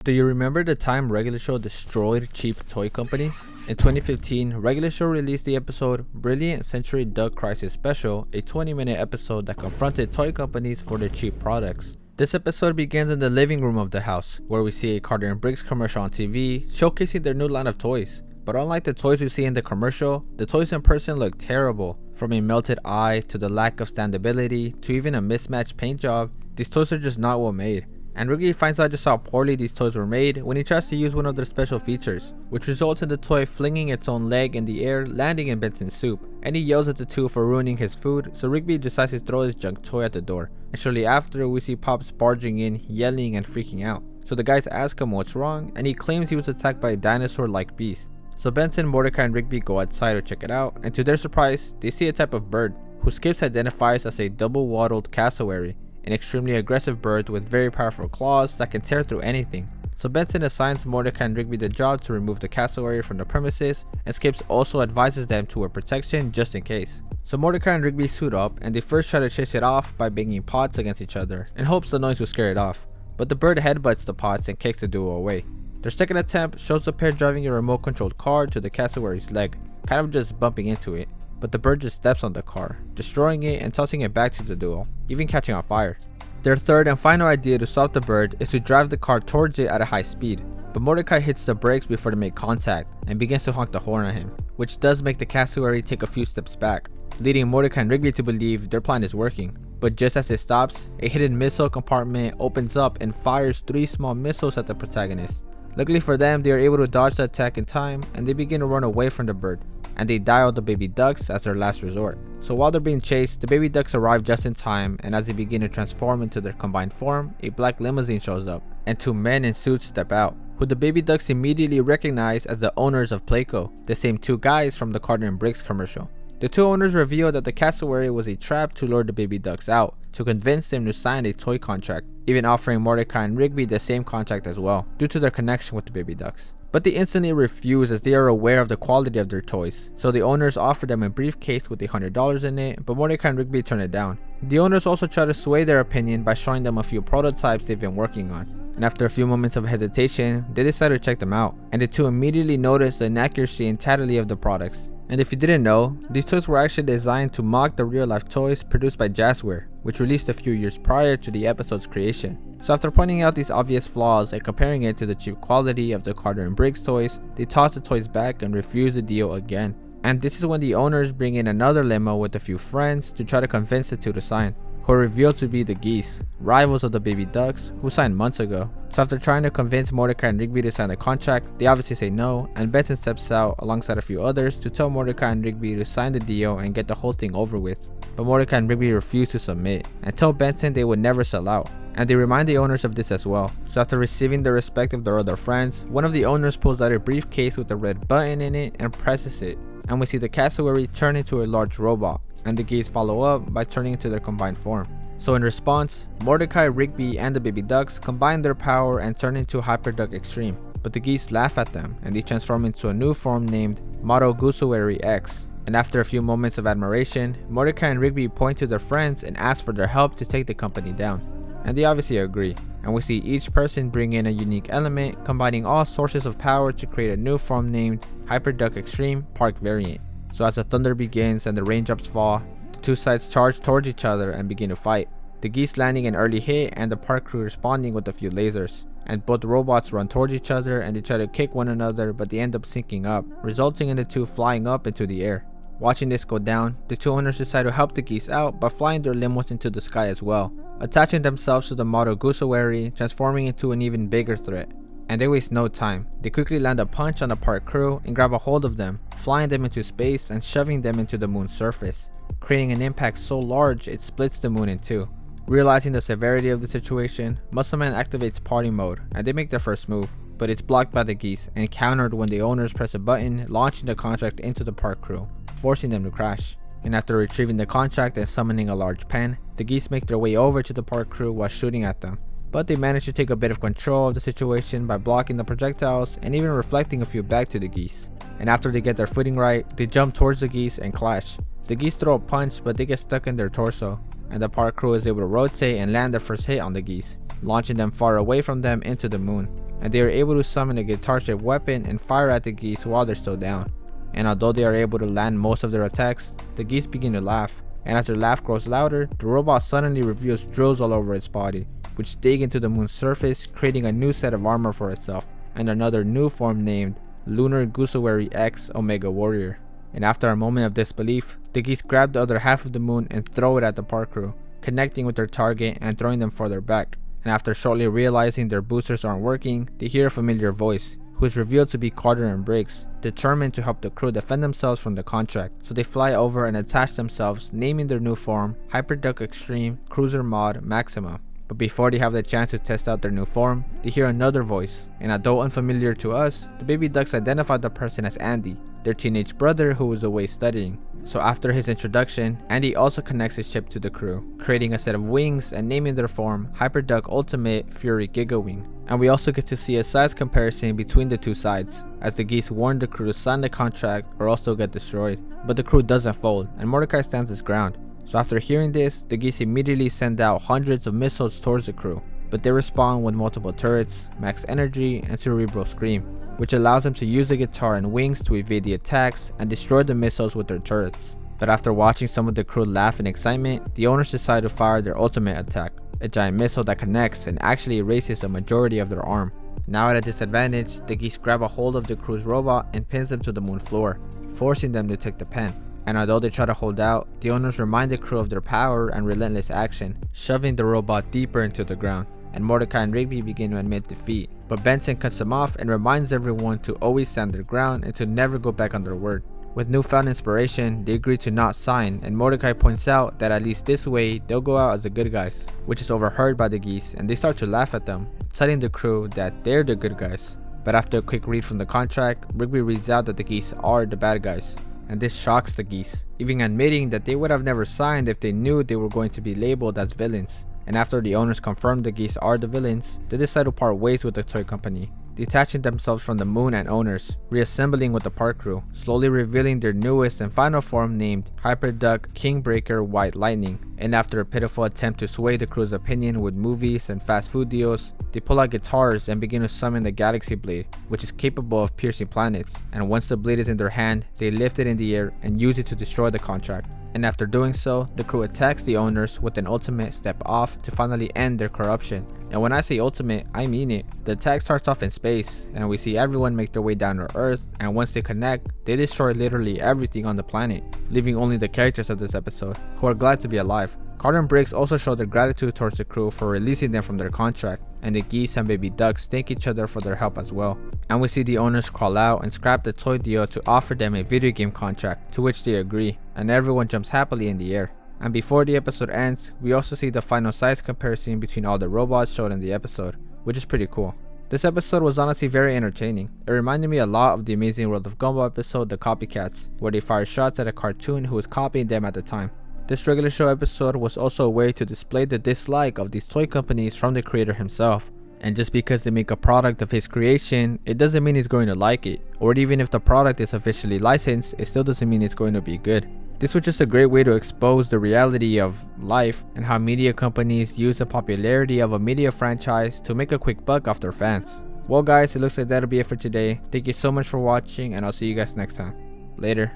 Do you remember the time Regular Show destroyed cheap toy companies? In 2015, Regular Show released the episode Brilliant Century Duck Crisis Special, a 20-minute episode that confronted toy companies for their cheap products. This episode begins in the living room of the house, where we see a Carter & Briggs commercial on TV showcasing their new line of toys. But unlike the toys we see in the commercial, the toys in person look terrible. From a melted eye to the lack of standability to even a mismatched paint job, these toys are just not well made. And Rigby finds out just how poorly these toys were made when he tries to use one of their special features, which results in the toy flinging its own leg in the air, landing in Benson's soup. And he yells at the two for ruining his food, so Rigby decides to throw his junk toy at the door. And shortly after, we see Pops barging in, yelling and freaking out. So the guys ask him what's wrong, and he claims he was attacked by a dinosaur-like beast. So Benson, Mordecai, and Rigby go outside to check it out, and to their surprise, they see a type of bird, who Skips identifies as a double-wattled cassowary, an extremely aggressive bird with very powerful claws that can tear through anything. So Benson assigns Mordecai and Rigby the job to remove the cassowary from the premises, and Skips also advises them to wear protection just in case. So Mordecai and Rigby suit up, and they first try to chase it off by banging pots against each other in hopes the noise will scare it off. But the bird headbutts the pots and kicks the duo away. Their second attempt shows the pair driving a remote controlled car to the cassowary's leg, kind of just bumping into it. But the bird just steps on the car, destroying it and tossing it back to the duo, even catching on fire. Their third and final idea to stop the bird is to drive the car towards it at a high speed, but Mordecai hits the brakes before they make contact and begins to honk the horn at him, which does make the cassowary take a few steps back, leading Mordecai and Rigby to believe their plan is working. But just as it stops, a hidden missile compartment opens up and fires 3 small missiles at the protagonist. Luckily for them, they are able to dodge the attack in time, and they begin to run away from the bird, and they dial the baby ducks as their last resort. So while they're being chased, the baby ducks arrive just in time, and as they begin to transform into their combined form, a black limousine shows up, and 2 men in suits step out, who the baby ducks immediately recognize as the owners of Playco, the same 2 guys from the Carter & Briggs commercial. The 2 owners reveal that the cassowary was a trap to lure the baby ducks out, to convince them to sign a toy contract, even offering Mordecai and Rigby the same contract as well, due to their connection with the baby ducks. But they instantly refuse as they are aware of the quality of their toys, so the owners offer them a briefcase with $100 in it, but Mordecai and Rigby turn it down. The owners also try to sway their opinion by showing them a few prototypes they've been working on, and after a few moments of hesitation, they decide to check them out, and the 2 immediately notice the inaccuracy and tattly of the products. And if you didn't know, these toys were actually designed to mock the real-life toys produced by Jazzware, which released a few years prior to the episode's creation. So after pointing out these obvious flaws and comparing it to the cheap quality of the Carter & Briggs toys, they toss the toys back and refuse the deal again. And this is when the owners bring in another limo with a few friends to try to convince the 2 to sign, who are revealed to be the geese, rivals of the baby ducks, who signed months ago. So after trying to convince Mordecai and Rigby to sign the contract, they obviously say no, and Benson steps out alongside a few others to tell Mordecai and Rigby to sign the deal and get the whole thing over with. But Mordecai and Rigby refuse to submit, and tell Benson they would never sell out. And they remind the owners of this as well. So after receiving the respect of their other friends, one of the owners pulls out a briefcase with a red button in it and presses it, and we see the cassowary turn into a large robot, and the geese follow up by turning into their combined form. So in response, Mordecai, Rigby, and the baby ducks combine their power and turn into Hyper Duck Extreme, but the geese laugh at them and they transform into a new form named Guusawary X. And after a few moments of admiration, Mordecai and Rigby point to their friends and ask for their help to take the company down. And they obviously agree, and we see each person bring in a unique element, combining all sources of power to create a new form named Hyper Duck Extreme Park Variant. So as the thunder begins and the raindrops fall, the 2 sides charge towards each other and begin to fight, the geese landing an early hit and the park crew responding with a few lasers. And both robots run towards each other and they try to kick one another, but they end up syncing up, resulting in the 2 flying up into the air. Watching this go down, the 2 owners decide to help the geese out by flying their limos into the sky as well, attaching themselves to the model Guusawary, transforming into an even bigger threat. And they waste no time. They quickly land a punch on the park crew and grab a hold of them, flying them into space and shoving them into the moon's surface, creating an impact so large it splits the moon in 2. Realizing the severity of the situation, Muscle Man activates party mode and they make their first move, but it's blocked by the geese and countered when the owners press a button, launching the contract into the park crew, forcing them to crash. And after retrieving the contract and summoning a large pen, the geese make their way over to the park crew while shooting at them. But they manage to take a bit of control of the situation by blocking the projectiles and even reflecting a few back to the geese. And after they get their footing right, they jump towards the geese and clash. The geese throw a punch, but they get stuck in their torso, and the park crew is able to rotate and land their first hit on the geese, launching them far away from them into the moon. And they are able to summon a guitar-shaped weapon and fire at the geese while they're still down. And although they are able to land most of their attacks, the geese begin to laugh. And as their laugh grows louder, the robot suddenly reveals drills all over its body, which dig into the moon's surface, creating a new set of armor for itself, and another new form named Lunar Guusawary X Omega Warrior. And after a moment of disbelief, the geese grab the other half of the moon and throw it at the park crew, connecting with their target and throwing them further back. And after shortly realizing their boosters aren't working, they hear a familiar voice, who is revealed to be Carter and Briggs, determined to help the crew defend themselves from the contract. So they fly over and attach themselves, naming their new form Hyperduck Extreme Cruiser Mod Maximo. But before they have the chance to test out their new form, they hear another voice, and although unfamiliar to us, the baby ducks identify the person as Andy, their teenage brother who was away studying. So after his introduction, Andy also connects his ship to the crew, creating a set of wings and naming their form Hyperduck Ultimate Fury Giga Wing. And we also get to see a size comparison between the two sides, as the geese warn the crew to sign the contract or else they'll get destroyed. But the crew doesn't fold, and Mordecai stands his ground. So after hearing this, the geese immediately send out hundreds of missiles towards the crew, but they respond with multiple turrets, max energy, and cerebral scream, which allows them to use the guitar and wings to evade the attacks and destroy the missiles with their turrets. But after watching some of the crew laugh in excitement, the owners decide to fire their ultimate attack, a giant missile that connects and actually erases a majority of their arm. Now at a disadvantage, the geese grab a hold of the crew's robot and pins them to the moon floor, forcing them to take the pen. And although they try to hold out, the owners remind the crew of their power and relentless action, shoving the robot deeper into the ground. And Mordecai and Rigby begin to admit defeat, but Benson cuts them off and reminds everyone to always stand their ground and to never go back on their word. With newfound inspiration, they agree to not sign, and Mordecai points out that at least this way they'll go out as the good guys, which is overheard by the geese, and they start to laugh at them, telling the crew that they're the good guys. But after a quick read from the contract, Rigby reads out that the geese are the bad guys, and this shocks the geese, even admitting that they would have never signed if they knew they were going to be labeled as villains. And after the owners confirm the geese are the villains, they decide to part ways with the toy company, detaching themselves from the moon and owners, reassembling with the park crew, slowly revealing their newest and final form named Hyperduck Kingbreaker White Lightning. And after a pitiful attempt to sway the crew's opinion with movies and fast food deals, they pull out guitars and begin to summon the Galaxy Blade, which is capable of piercing planets. And once the blade is in their hand, they lift it in the air and use it to destroy the contract. And after doing so, the crew attacks the owners with an ultimate step off to finally end their corruption. And when I say ultimate, I mean it. The attack starts off in space, and we see everyone make their way down to Earth, and once they connect, they destroy literally everything on the planet, leaving only the characters of this episode, who are glad to be alive. Carter and Briggs also show their gratitude towards the crew for releasing them from their contract, and the geese and baby ducks thank each other for their help as well. And we see the owners crawl out and scrap the toy deal to offer them a video game contract, to which they agree, and everyone jumps happily in the air. And before the episode ends, we also see the final size comparison between all the robots showed in the episode, which is pretty cool. This episode was honestly very entertaining. It reminded me a lot of the Amazing World of Gumball episode The Copycats, where they fire shots at a cartoon who was copying them at the time. This regular show episode was also a way to display the dislike of these toy companies from the creator himself. And just because they make a product of his creation, it doesn't mean he's going to like it. Or even if the product is officially licensed, it still doesn't mean it's going to be good. This was just a great way to expose the reality of life and how media companies use the popularity of a media franchise to make a quick buck off their fans. Well guys, it looks like that'll be it for today. Thank you so much for watching, and I'll see you guys next time. Later.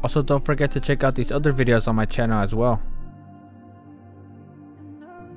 Also, don't forget to check out these other videos on my channel as well.